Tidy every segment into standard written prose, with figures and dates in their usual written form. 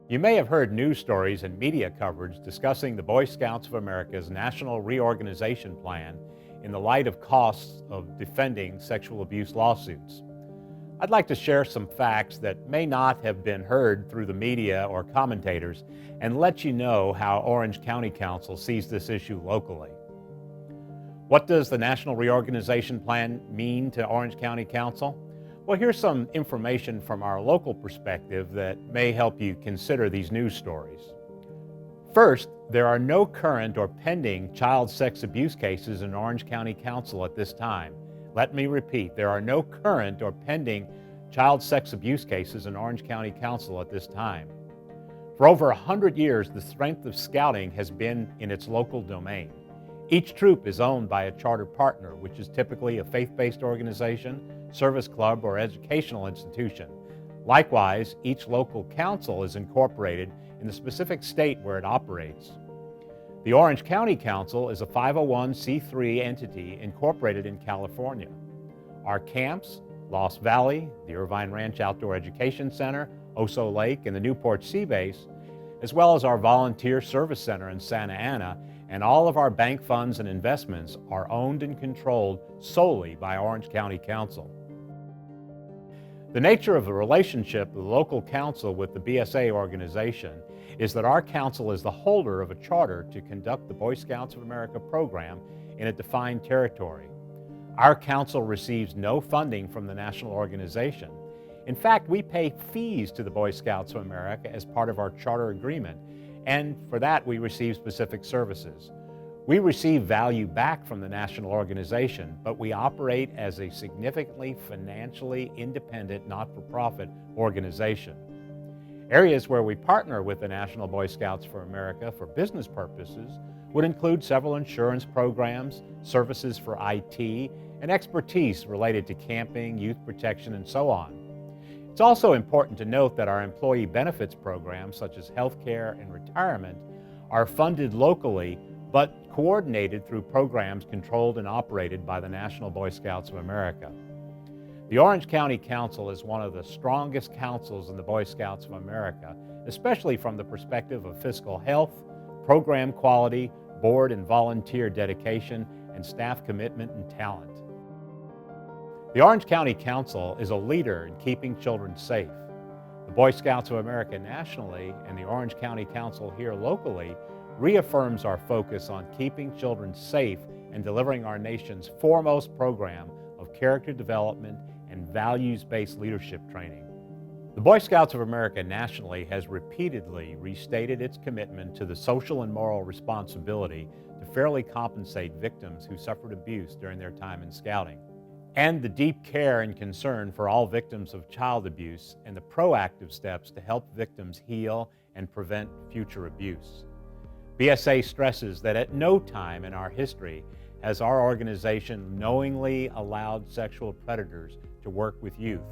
You may have heard news stories and media coverage discussing the Boy Scouts of America's National Reorganization Plan in the light of costs of defending sexual abuse lawsuits. I'd like to share some facts that may not have been heard through the media or commentators and let you know how Orange County Council sees this issue locally. What does the National Reorganization Plan mean to Orange County Council? Well, here's some information from our local perspective that may help you consider these news stories. First, there are no current or pending child sex abuse cases in Orange County Council at this time. Let me repeat, there are no current or pending child sex abuse cases in Orange County Council at this time. For over 100 years, the strength of Scouting has been in its local domain. Each troop is owned by a charter partner, which is typically a faith-based organization, service club, or educational institution. Likewise, each local council is incorporated in the specific state where it operates. The Orange County Council is a 501c3 entity incorporated in California. Our camps, Lost Valley, the Irvine Ranch Outdoor Education Center, Oso Lake, and the Newport Sea Base, as well as our volunteer service center in Santa Ana, and all of our bank funds and investments are owned and controlled solely by Orange County Council. The nature of the relationship of the local council with the BSA organization is that our council is the holder of a charter to conduct the Boy Scouts of America program in a defined territory. Our council receives no funding from the national organization. In fact, we pay fees to the Boy Scouts of America as part of our charter agreement, and for that we receive specific services. We receive value back from the national organization, but we operate as a significantly financially independent, not-for-profit organization. Areas where we partner with the National Boy Scouts for America for business purposes would include several insurance programs, services for IT, and expertise related to camping, youth protection, and so on. It's also important to note that our employee benefits programs, such as health care and retirement, are funded locally but coordinated through programs controlled and operated by the National Boy Scouts of America. The Orange County Council is one of the strongest councils in the Boy Scouts of America, especially from the perspective of fiscal health, program quality, board and volunteer dedication, and staff commitment and talent. The Orange County Council is a leader in keeping children safe. The Boy Scouts of America nationally and the Orange County Council here locally reaffirms our focus on keeping children safe and delivering our nation's foremost program of character development and values-based leadership training. The Boy Scouts of America nationally has repeatedly restated its commitment to the social and moral responsibility to fairly compensate victims who suffered abuse during their time in Scouting, and the deep care and concern for all victims of child abuse and the proactive steps to help victims heal and prevent future abuse. BSA stresses that at no time in our history has our organization knowingly allowed sexual predators to work with youth,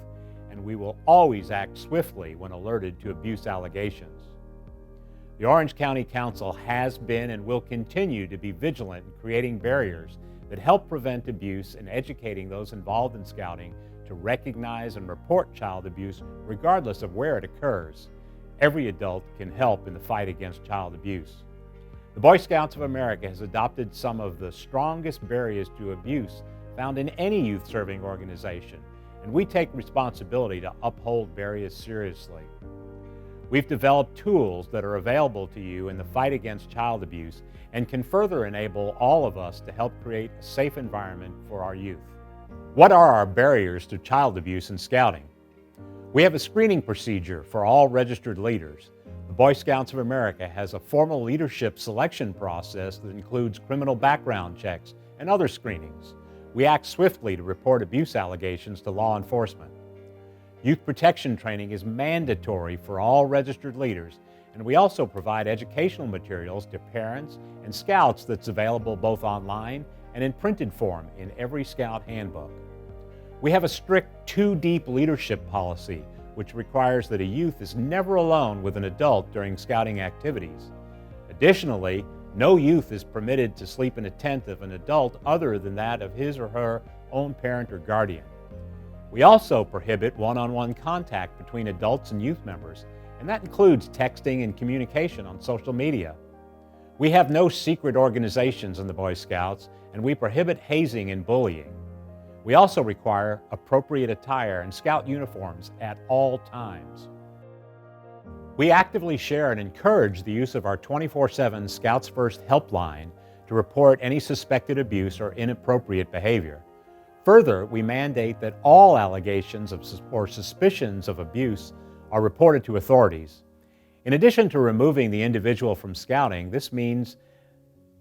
and we will always act swiftly when alerted to abuse allegations. The Orange County Council has been and will continue to be vigilant in creating barriers that help prevent abuse and educating those involved in Scouting to recognize and report child abuse regardless of where it occurs. Every adult can help in the fight against child abuse. The Boy Scouts of America has adopted some of the strongest barriers to abuse found in any youth-serving organization, and we take responsibility to uphold barriers seriously. We've developed tools that are available to you in the fight against child abuse and can further enable all of us to help create a safe environment for our youth. What are our barriers to child abuse in Scouting? We have a screening procedure for all registered leaders. The Boy Scouts of America has a formal leadership selection process that includes criminal background checks and other screenings. We act swiftly to report abuse allegations to law enforcement. Youth protection training is mandatory for all registered leaders, and we also provide educational materials to parents and Scouts that's available both online and in printed form in every Scout handbook. We have a strict two-deep leadership policy, which requires that a youth is never alone with an adult during Scouting activities. Additionally, no youth is permitted to sleep in a tent of an adult other than that of his or her own parent or guardian. We also prohibit one-on-one contact between adults and youth members, and that includes texting and communication on social media. We have no secret organizations in the Boy Scouts, and we prohibit hazing and bullying. We also require appropriate attire and Scout uniforms at all times. We actively share and encourage the use of our 24/7 Scouts First helpline to report any suspected abuse or inappropriate behavior. Further, we mandate that all allegations or suspicions of abuse are reported to authorities. In addition to removing the individual from Scouting, this means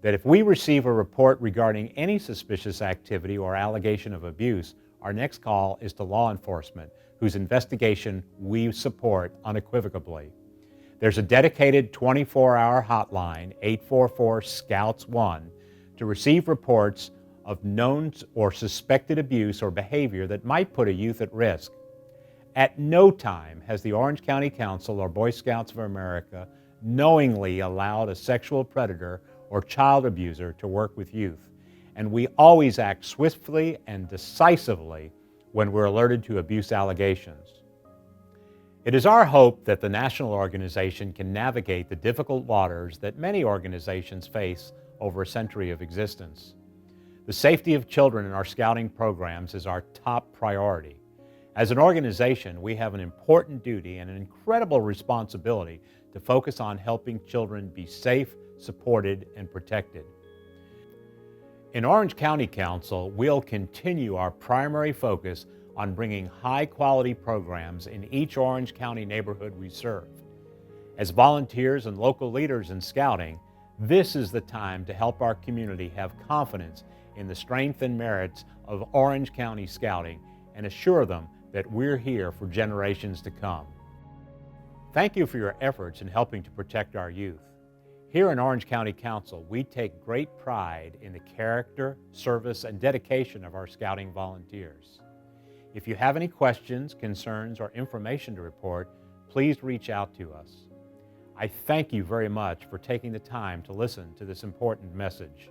that if we receive a report regarding any suspicious activity or allegation of abuse, our next call is to law enforcement, whose investigation we support unequivocally. There's a dedicated 24-hour hotline, 844-SCOUTS-1, to receive reports of known or suspected abuse or behavior that might put a youth at risk. At no time has the Orange County Council or Boy Scouts of America knowingly allowed a sexual predator or child abuser to work with youth, and we always act swiftly and decisively when we're alerted to abuse allegations. It is our hope that the national organization can navigate the difficult waters that many organizations face over a century of existence. The safety of children in our Scouting programs is our top priority. As an organization, we have an important duty and an incredible responsibility to focus on helping children be safe, supported, and protected. In Orange County Council, we'll continue our primary focus on bringing high-quality programs in each Orange County neighborhood we serve. As volunteers and local leaders in Scouting, this is the time to help our community have confidence in the strength and merits of Orange County Scouting and assure them that we're here for generations to come. Thank you for your efforts in helping to protect our youth. Here in Orange County Council, we take great pride in the character, service, and dedication of our Scouting volunteers. If you have any questions, concerns, or information to report, please reach out to us. I thank you very much for taking the time to listen to this important message.